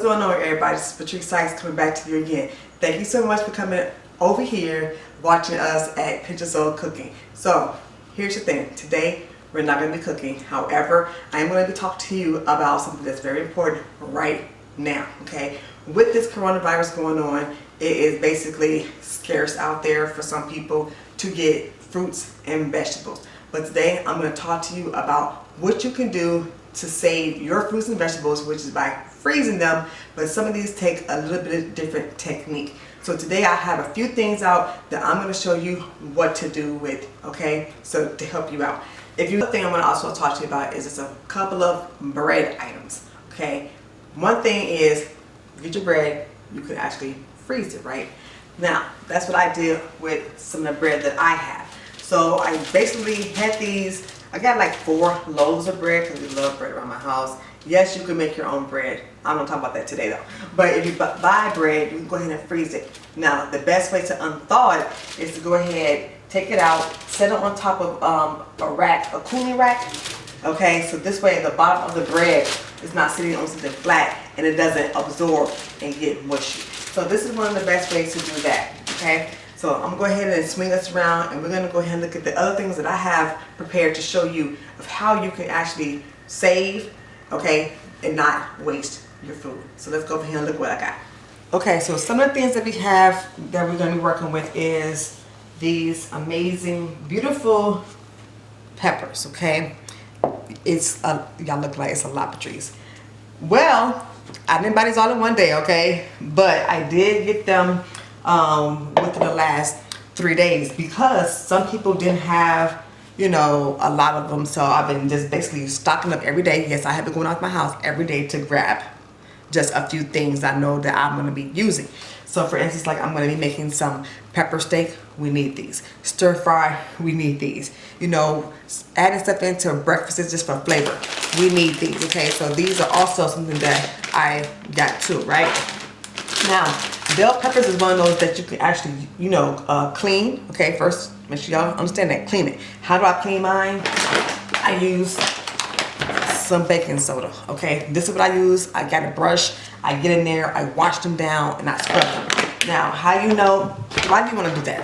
What's going on, everybody? This is Patrice Sykes coming back to you again. Thank you so much for coming over here watching us at Pinterest Soul Cooking. So here's the thing. Today we're not going to be cooking. However, I am going to be talking to you about something that's very important right now. Okay, with this coronavirus going on, it is basically scarce out there for some people to get fruits and vegetables. But today I'm going to talk to you about what you can do to save your fruits and vegetables, which is by freezing them, but some of these take a little bit of different technique. So today I have a few things out that I'm going to show you what to do with, okay, so to help you out. The thing I'm going to also talk to you about is just a couple of bread items, okay. One thing is, get your bread, you can actually freeze it, right? Now, that's what I did with some of the bread that I have. So I basically had these. I got like 4 loaves of bread because we love bread around my house. Yes, you can make your own bread. I'm not talking about that today though. But if you buy bread, you can go ahead and freeze it. Now, the best way to unthaw it is to go ahead, take it out, set it on top of a rack, a cooling rack. Okay, so this way the bottom of the bread is not sitting on something flat and it doesn't absorb and get mushy. So this is one of the best ways to do that, okay? So I'm going to go ahead and swing this around, and we're going to go ahead and look at the other things that I have prepared to show you of how you can actually save, okay, and not waste your food. So let's go over here and look what I got. Okay, so some of the things that we have that we're going to be working with is these amazing, beautiful peppers, okay? Y'all look like it's a lot of trees. Well, I didn't buy these all in one day, okay? But I did get them within the last 3 days because some people didn't have, you know, a lot of them. So I've been just basically stocking up every day. Yes, I have been going out my house every day to grab just a few things I know that I'm going to be using. So for instance, like I'm going to be making some pepper steak. We need these. Stir fry. We need these. You know, adding stuff into breakfast is just for flavor. We need these. Okay, so these are also something that I got too, right? Now, bell peppers is one of those that you can actually, you know, clean. Okay, first, make sure y'all understand that. Clean it. How do I clean mine? I use some baking soda. Okay, this is what I use. I got a brush. I get in there. I wash them down and I scrub them. Now, how you know? Why do you want to do that?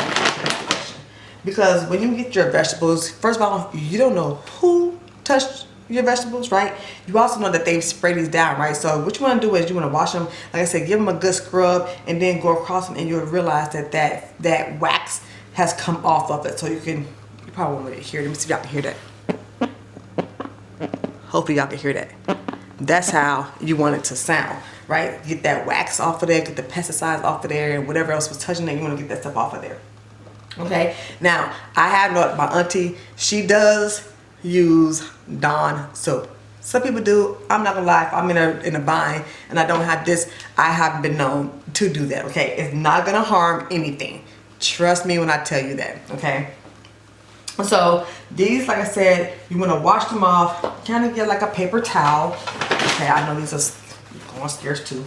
Because when you get your vegetables, first of all, you don't know who touched your vegetables, right? You also know that they spray these down, right? So what you want to do is you want to wash them, like I said, give them a good scrub, and then go across them, and you'll realize that that wax has come off of it. So you probably won't really hear it. Let me see if y'all can hear that. Hopefully y'all can hear that. That's how you want it to sound, right? Get that wax off of there, get the pesticides off of there, and whatever else was touching it, you want to get that stuff off of there. Okay, now I have my auntie, she does use Dawn soap. Some people do. I'm not gonna lie, if I'm in a bind and I don't have this, I haven't been known to do that. Okay, it's not gonna harm anything, trust me when I tell you that. Okay, so these, like I said, you want to wash them off, kind of get like a paper towel. Okay, I know these are going scarce too.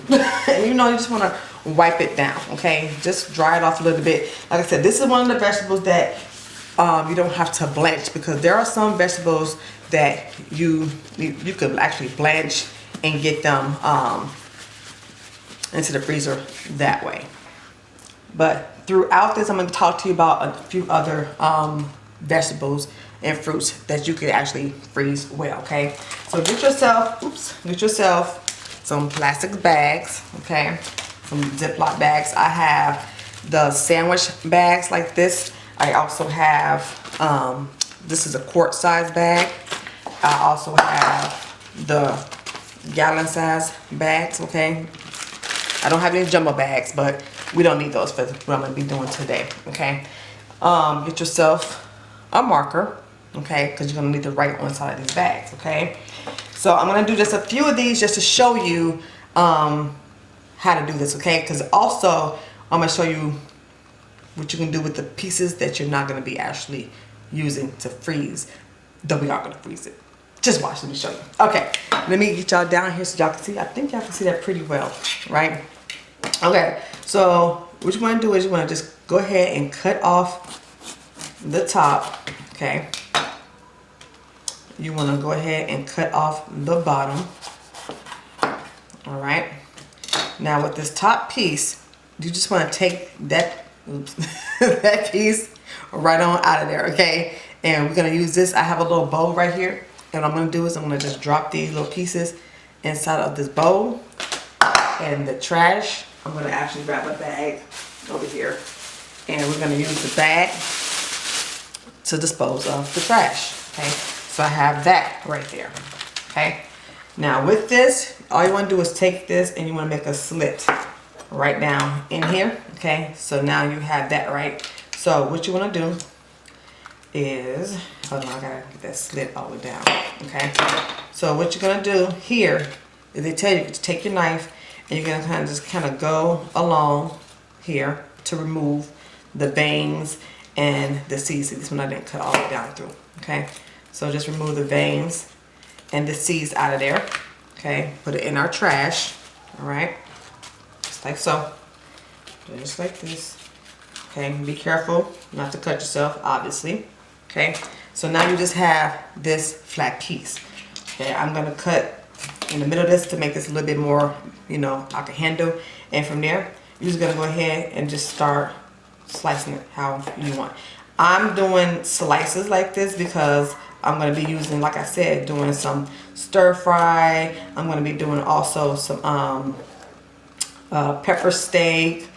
And you know, you just want to wipe it down. Okay, just dry it off a little bit. Like I said, this is one of the vegetables that you don't have to blanch, because there are some vegetables that you could actually blanch and get them into the freezer that way. But throughout this, I'm going to talk to you about a few other vegetables and fruits that you could actually freeze well. Okay, so get yourself some plastic bags. Okay, some Ziploc bags. I have the sandwich bags like this. I also have, this is a quart size bag. I also have the gallon size bags, okay? I don't have any jumbo bags, but we don't need those for what I'm gonna be doing today, okay? Get yourself a marker, okay? Because you're gonna need to write on the side of these bags, okay? So I'm gonna do just a few of these just to show you how to do this, okay? Because also, I'm gonna show you what you can do with the pieces that you're not going to be actually using to freeze, though we are going to freeze it. Just watch, let me show you. Okay, let me get y'all down here so y'all can see. I think y'all can see that pretty well, right? Okay, so what you want to do is you want to just go ahead and cut off the top, okay? You want to go ahead and cut off the bottom, all right? Now with this top piece, you just want to take that, oops, that piece right on out of there, okay? And we're gonna use this. I have a little bowl right here, and what I'm gonna do is I'm gonna just drop these little pieces inside of this bowl. And the trash, I'm gonna actually grab a bag over here, and we're gonna use the bag to dispose of the trash, okay? So I have that right there, okay? Now with this, all you wanna do is take this and you wanna make a slit right down in here, okay? So now you have that, right? So what you wanna do is, hold on, I gotta get that slit all the way down, okay? So what you're gonna do here is they tell you to take your knife and you're gonna kind of go along here to remove the veins and the seeds. See, this one I didn't cut all the way down through, okay? So just remove the veins and the seeds out of there, okay? Put it in our trash, all right? Just like so, just like this, okay? Be careful not to cut yourself, obviously, okay? So now you just have this flat piece, okay? I'm gonna cut in the middle of this to make this a little bit more, you know, I can handle. And from there, you're just gonna go ahead and just start slicing it how you want. I'm doing slices like this because I'm gonna be using, like I said, doing some stir fry. I'm gonna be doing also some pepper steak.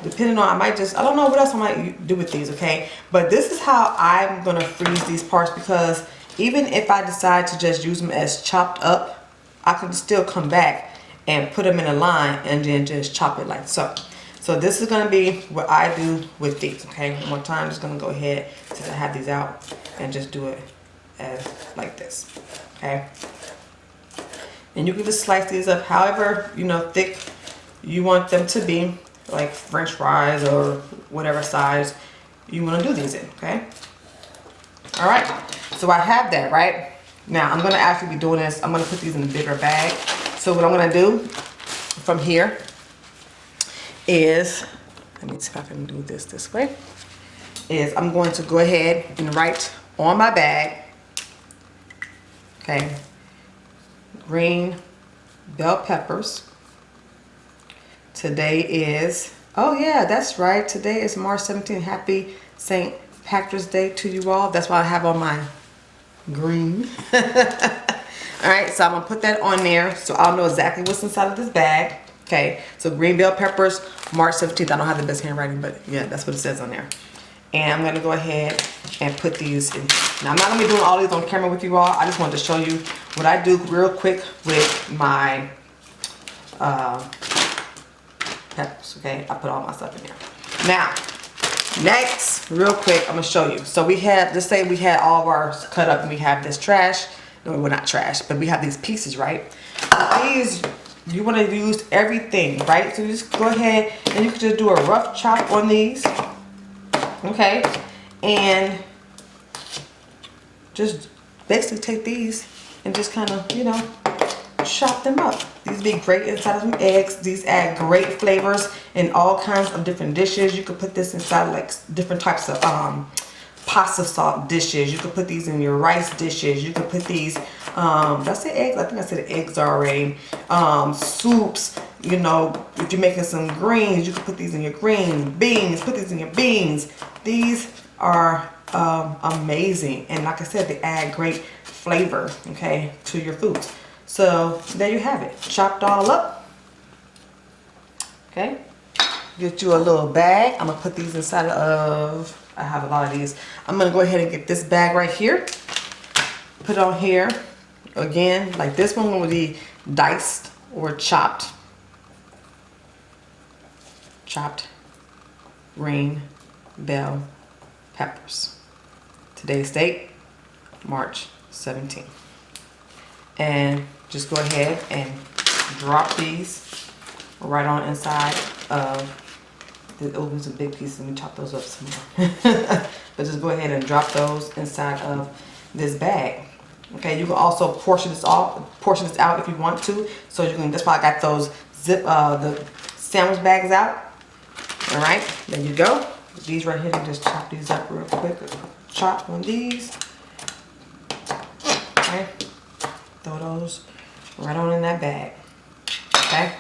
Depending on, I don't know what else I might do with these, okay? But this is how I'm gonna freeze these parts, because even if I decide to just use them as chopped up, I can still come back and put them in a line and then just chop it like so. So this is gonna be what I do with these, okay? One more time, just gonna go ahead, since I have these out, and just do it as like this, okay? And you can just slice these up however, you know, thick you want them to be, like French fries or whatever size you wanna do these in, okay? All right, so I have that, right? Now I'm gonna actually be doing this, I'm gonna put these in a bigger bag. So what I'm gonna do from here is, let me see if I can do this way, is I'm going to go ahead and write on my bag, okay, green bell peppers. Today is, oh yeah, that's right, today is March 17th. Happy St. Patrick's Day to you all. That's why I have on my green. All right, so I'm gonna put that on there so I'll know exactly what's inside of this bag. Okay, so green bell peppers, March 17th. I don't have the best handwriting, but yeah, that's what it says on there. And I'm gonna go ahead and put these in. Now I'm not gonna be doing all these on camera with you all. I just wanted to show you what I do real quick with my peppers. Okay, I put all my stuff in there. Now, next, real quick, I'm gonna show you. So we have, let's say we had all of ours cut up and we have this trash. No, we're not trash, but we have these pieces, right? These, you wanna use everything, right? So you just go ahead and you can just do a rough chop on these, okay? And just basically take these and just kind of, you know, chop them up. These be great inside of some eggs. These add great flavors in all kinds of different dishes. You could put this inside like different types of pasta sauce dishes. You could put these in your rice dishes. You could put these, did I say eggs? I think I said eggs already. Soups, you know, if you're making some greens, you could put these in your greens. Beans, put these in your beans. These are amazing. And like I said, they add great flavor, okay, to your foods. So there you have it, chopped all up. Okay, get you a little bag. I'm gonna put these inside of, I have a lot of these. I'm gonna go ahead and get this bag right here. Put it on here. Again, like this one will be diced or chopped. Chopped green bell peppers. Today's date, March 17th. And just go ahead and drop these right on inside of the, oh, there's a big piece. Let me chop those up some more. But just go ahead and drop those inside of this bag. Okay, you can also portion this out if you want to. So you can, that's why I got those the sandwich bags out. All right, there you go. These right here, you just chop these up real quick. Chop on these. Okay. Throw those right on in that bag. Okay,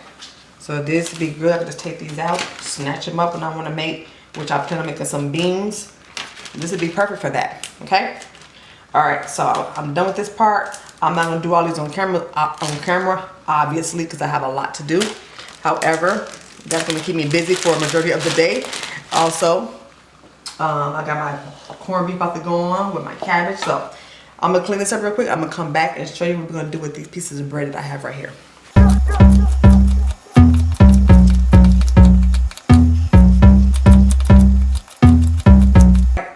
So this would be good. I can just take these out, snatch them up when I want to make, which I plan on making some beans. This would be perfect for that, okay? All right, so I'm done with this part. I'm not gonna do all these on camera, obviously, because I have a lot to do. However, that's gonna keep me busy for a majority of the day. Also, I got my corned beef about to go on with my cabbage. So I'm gonna clean this up real quick. I'm gonna come back and show you what we're gonna do with these pieces of bread that I have right here.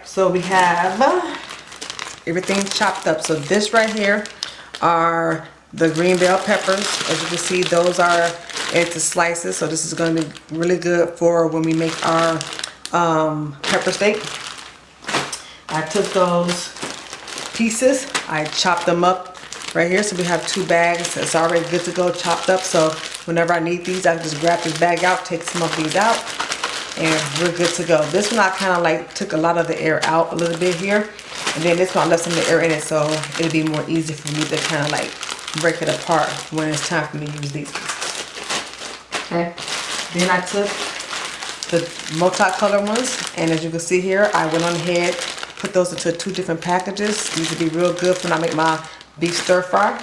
So we have everything chopped up. So this right here are the green bell peppers. As you can see, those are into slices. So this is going to be really good for when we make our pepper steak. I took those pieces, I chopped them up right here. So we have 2 bags. It's already good to go, chopped up. So whenever I need these, I can just grab this bag out, take some of these out, and we're good to go. This one I kind of like took a lot of the air out a little bit here, and then this one left some of the air in it, so it'll be more easy for me to kind of like break it apart when it's time for me to use these. Okay, then I took the multicolored ones, and as you can see here, I went on ahead, put those into 2 different packages. These would be real good when I make my beef stir fry.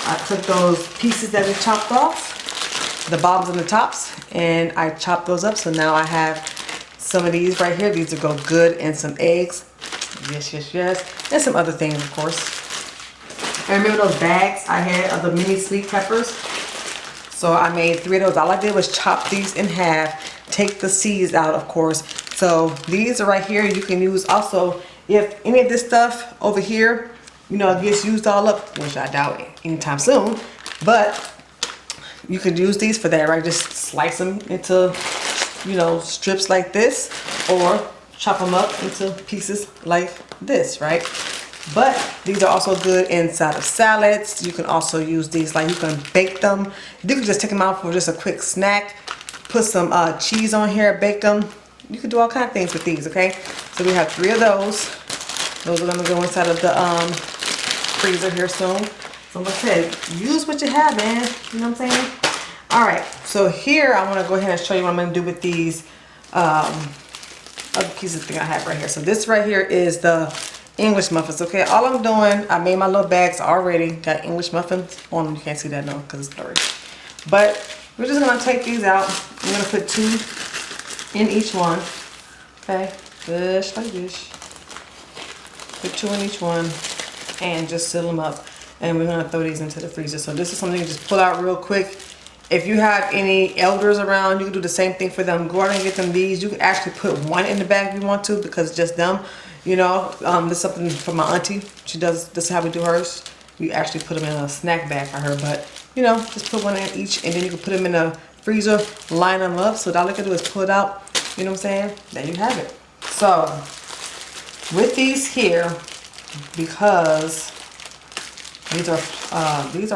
I took those pieces that we chopped off, the bottoms and the tops, and I chopped those up. So now I have some of these right here. These will go good in some eggs. Yes, yes, yes. And some other things, of course. And remember those bags I had of the mini sweet peppers? So I made 3 of those. All I did was chop these in half, take the seeds out, of course. So these are right here. You can use also, if any of this stuff over here, you know, gets used all up, which I doubt anytime soon, but you could use these for that, right? Just slice them into, you know, strips like this, or chop them up into pieces like this, right? But these are also good inside of salads. You can also use these, like you can bake them. You can just take them out for just a quick snack. Put some cheese on here, bake them. You can do all kinds of things with these, okay? So we have 3 of those. Those are gonna go inside of the freezer here soon. So like I said, use what you have, man. You know what I'm saying? All right, so here I want to go ahead and show you what I'm going to do with these other pieces thing I have right here. So this right here is the English muffins, okay? All I'm doing, I made my little bags already. Got English muffins on them. You can't see that now because it's blurry. But we're just going to take these out. I'm going to put 2 in each one. Okay, just like this. Put 2 in each one and just seal them up. And we're gonna throw these into the freezer. So this is something you just pull out real quick. If you have any elders around, you can do the same thing for them. Go out and get them these. You can actually put 1 in the bag if you want to, because it's just them. You know, this is something from my auntie. She does, this is how we do hers. We actually put them in a snack bag for her, but you know, just put 1 in each, and then you can put them in the freezer, line them up. So all you can do is pull it out. You know what I'm saying? There you have it. So with these here, because these are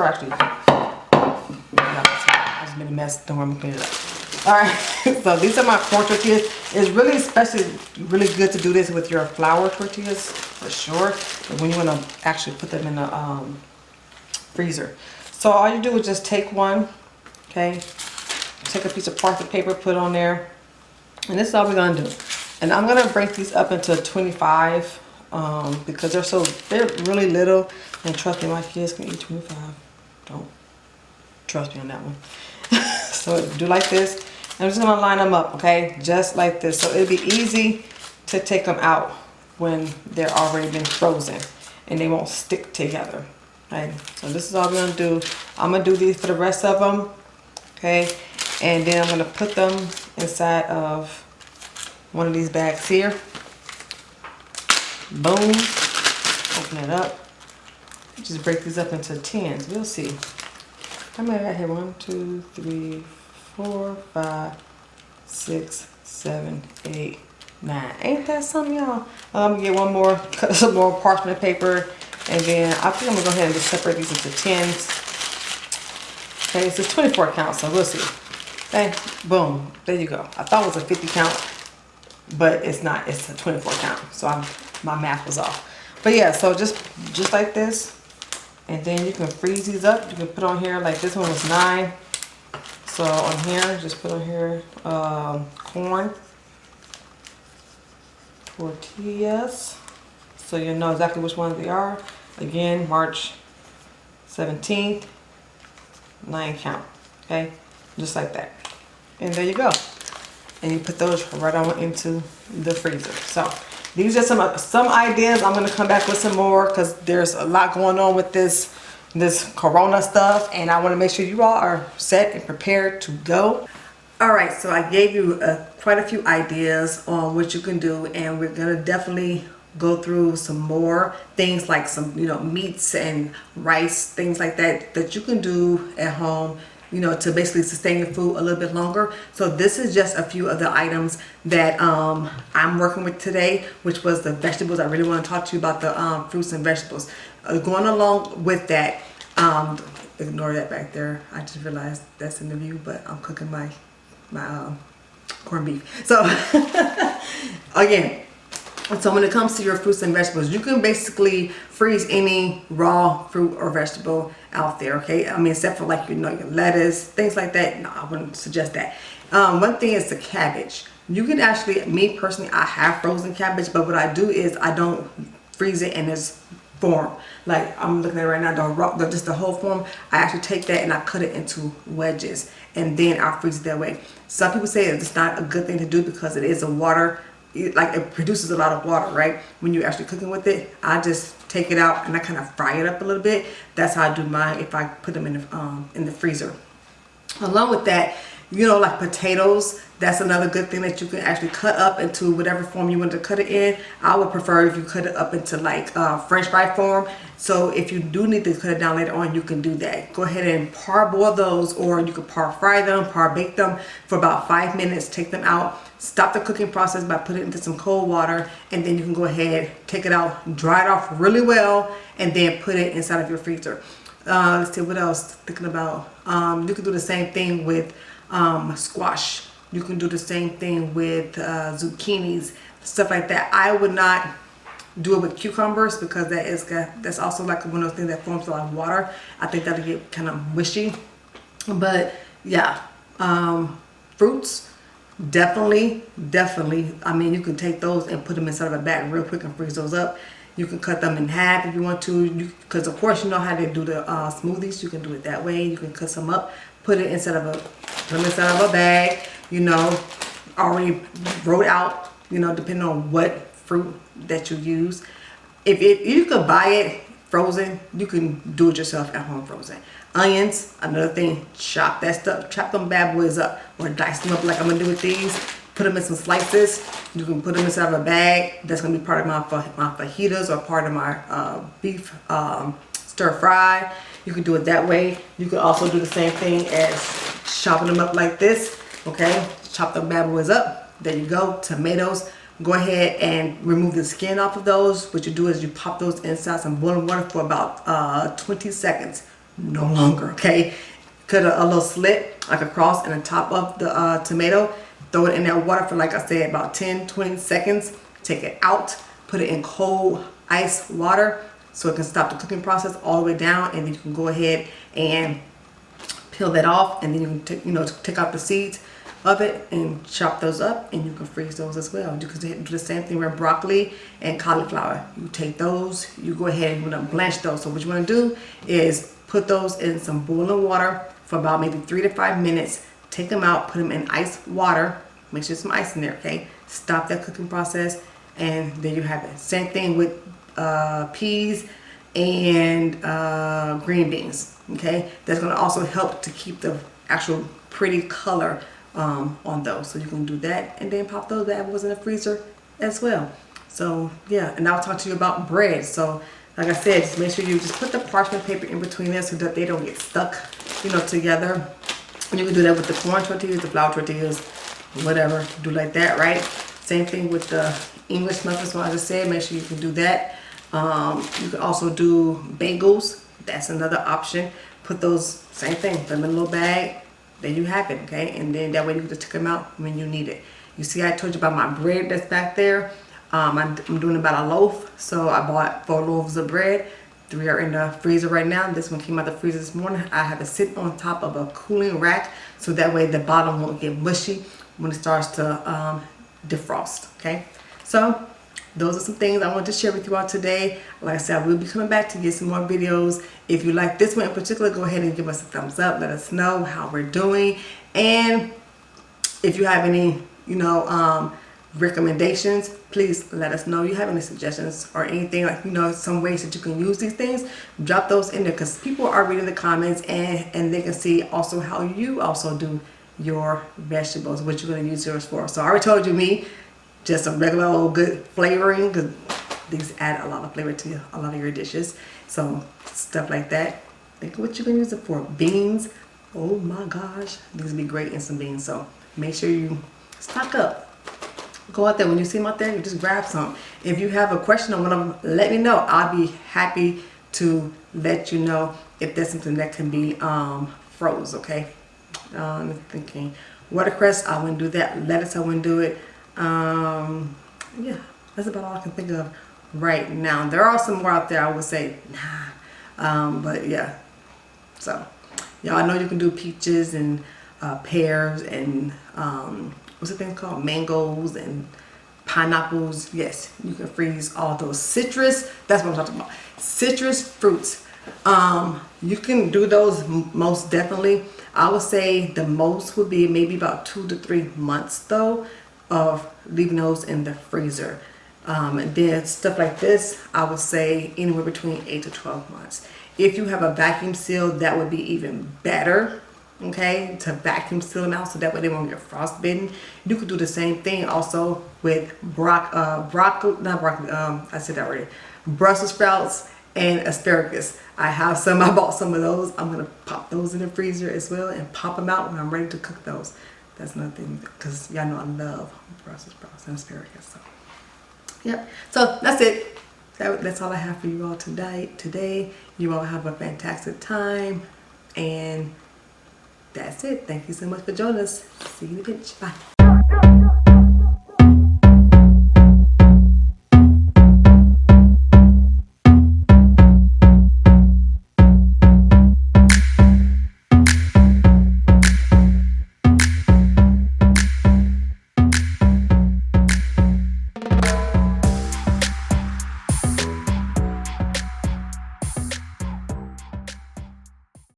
actually, I just made a mess. Don't worry, I'm gonna clean it up. All right, so these are my corn tortillas. It's really, especially really good to do this with your flour tortillas for sure. But when you want to actually put them in the freezer. So all you do is just take 1, okay? Take a piece of parchment paper, put on there, and this is all we're gonna do. And I'm gonna break these up into 25 because they're really little. And trust me, my kids can eat 25. Don't trust me on that one. So do like this. I'm just gonna line them up, okay? Just like this. So it'll be easy to take them out when they're already been frozen, and they won't stick together. Okay, so this is all we're gonna do. I'm gonna do these for the rest of them, okay? And then I'm gonna put them inside of one of these bags here. Boom. Open it up. Just break these up into 10s. We'll see. How many I got here? 1, 2, 3, 4, 5, 6, 7, 8, 9. Ain't that something, y'all? I'm gonna get one more, cut some more parchment paper, and then I think I'm gonna go ahead and just separate these into 10s. Okay, so it's 24 count, so we'll see. Okay, boom, there you go. I thought it was a 50 count, but it's not. It's a 24 count. So my math was off. But yeah, so just like this. And then you can freeze these up. You can put on here, like this one was 9. So on here, just put on here corn tortillas, so you know exactly which ones they are. Again, March 17th, 9 count, okay? Just like that. And there you go. And you put those right on into the freezer. So these are some ideas. I'm gonna come back with some more because there's a lot going on with this corona stuff, and I want to make sure you all are set and prepared to go. All right, so I gave you quite a few ideas on what you can do, and we're gonna definitely go through some more things like some meats and rice, things like that you can do at home, to basically sustain your food a little bit longer. So this is just a few of the items that I'm working with today, which was the vegetables. I really want to talk to you about the fruits and vegetables. Going along with that, ignore that back there. I just realized that's in the view, but I'm cooking my corned beef. So again, so when it comes to your fruits and vegetables, you can basically freeze any raw fruit or vegetable out there, okay? I mean, except for like, your lettuce, things like that. No, I wouldn't suggest that. One thing is the cabbage. You can actually, me personally, I have frozen cabbage, but what I do is I don't freeze it in its form. Like I'm looking at it right now, just the whole form. I actually take that and I cut it into wedges, and then I freeze it that way. Some people say it's not a good thing to do because it is a water, like it produces a lot of water, right? When you're actually cooking with it, I just take it out and I kind of fry it up a little bit. That's how I do mine if I put them in the freezer. Along with that, like potatoes, that's another good thing that you can actually cut up into whatever form you want to cut it in. I would prefer if you cut it up into like French fry form. So if you do need to cut it down later on, you can do that. Go ahead and parboil those, or you can par fry them, par bake them for about 5 minutes. Take them out. Stop the cooking process by putting it into some cold water, and then you can go ahead, take it out, dry it off really well, and then put it inside of your freezer. Let's see what else. Thinking about, you can do the same thing with squash. You can do the same thing with zucchinis, stuff like that. I would not do it with cucumbers because that's also like one of those things that forms a lot of water. I think that'll get kind of mushy. But yeah, fruits, definitely. I mean, you can take those and put them inside of a bag real quick and freeze those up. You can cut them in half if you want to, because of course you know how to do the smoothies. You can do it that way. You can cut some up, put them inside of a bag, already wrote out, depending on what fruit that you use. If you could buy it frozen, you can do it yourself at home frozen. Onions, another thing, chop that stuff, chop them bad boys up, or dice them up like I'm gonna do with these. Put them in some slices. You can put them inside of a bag. That's gonna be part of my fajitas or part of my beef stir fry. You can do it that way. You can also do the same thing as chopping them up like this. Okay, chop them bad boys up. There you go. Tomatoes. Go ahead and remove the skin off of those. What you do is you pop those inside some boiling water for about 20 seconds, no longer. Okay, cut a little slit like across in the top of the tomato. Throw it in that water for, like I said, about 10-20 seconds. Take it out, put it in cold ice water so it can stop the cooking process all the way down, and then you can go ahead and peel that off, and then you can take out the seeds of it and chop those up, and you can freeze those as well. You can do the same thing with broccoli and cauliflower. You take those, you go ahead and blanch those. So what you want to do is put those in some boiling water for about maybe 3 to 5 minutes. Take them out, put them in ice water. Make sure there's some ice in there, okay? Stop that cooking process, and there you have it. Same thing with peas and green beans, okay? That's gonna also help to keep the actual pretty color on those. So you can do that, and then pop those bad boys in the freezer as well. So yeah, and I'll talk to you about bread. So like I said, just make sure you just put the parchment paper in between there so that they don't get stuck, together. And you can do that with the corn tortillas, the flour tortillas, whatever. Do like that, right? Same thing with the English muffins. So I just said, make sure you can do that. You can also do bagels. That's another option. Put those, same thing, put them in a little bag. There you have it, okay? And then that way you can just take them out when you need it. You see, I told you about my bread that's back there. I'm doing about a loaf. So I bought 4 loaves of bread. 3 are in the freezer right now. This one came out the freezer this morning. I have it sit on top of a cooling rack so that way the bottom won't get mushy when it starts to defrost. Okay, so those are some things I wanted to share with you all today. Like I said, I will be coming back to get some more videos. If you like this one in particular, go ahead and give us a thumbs up. Let us know how we're doing. And if you have any, recommendations, please let us know. You have any suggestions or anything, like, some ways that you can use these things, drop those in there, because people are reading the comments and they can see also how you also do your vegetables, what you're going to use yours for. So I already told you me, just some regular old good flavoring, because these add a lot of flavor to a lot of your dishes. So stuff like that. Think of what you can use it for. Beans, oh my gosh, these would be great in some beans. So make sure you stock up. Go out there, when you see them out there, you just grab some. If you have a question on one of them, let me know. I'll be happy to let you know if there's something that can be froze. Okay, I'm thinking watercress, I wouldn't do that. Lettuce, I wouldn't do it. Yeah, that's about all I can think of right now. There are some more out there I would say nah, but yeah. So y'all know you can do peaches and pears and what's the thing called, mangoes and pineapples. Yes, you can freeze all those. Citrus, that's what I'm talking about. Citrus fruits, you can do those most definitely. I would say the most would be maybe about 2 to 3 months though, of leaving those in the freezer. And then stuff like this, I would say anywhere between 8 to 12 months. If you have a vacuum seal, that would be even better, okay, to vacuum seal now, so that way they won't get frostbitten. You could do the same thing also with broccoli, I said that already, Brussels sprouts and asparagus. I have some, I bought some of those. I'm gonna pop those in the freezer as well and pop them out when I'm ready to cook those. That's another thing, because y'all know I love Brussels sprouts and asparagus. So yep, so that's it. That's all I have for you all today. You all have a fantastic time, and that's it. Thank you so much for joining us. See you in the pinch. Bye.